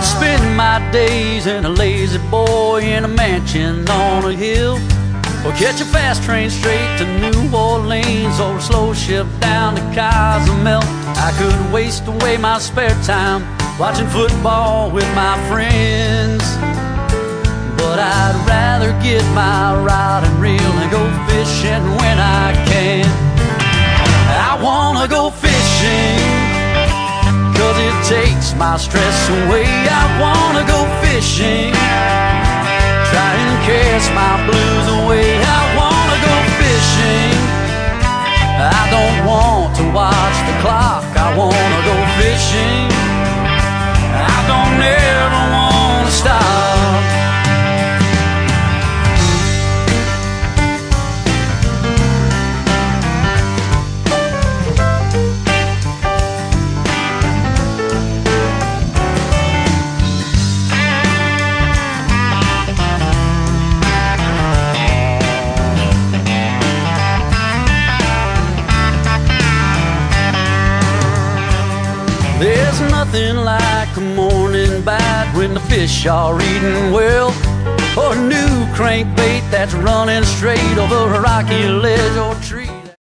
I'd spend my days in a lazy boy in a mansion on a hill, or catch a fast train straight to New Orleans, or a slow ship down to Cozumel. I could waste away my spare time watching football with my friends, but I'd rather get my rod and reel and go fishing when I can. I wanna go fishing, 'cause it takes my stress away. I wanna go fishing, try and cast my blues away. I wanna go fishing, I don't want to watch the clock. I wanna go fishing, I don't ever wanna stop. There's nothing like a morning bite when the fish are eating well, or a new crankbait that's running straight over a rocky ledge or tree.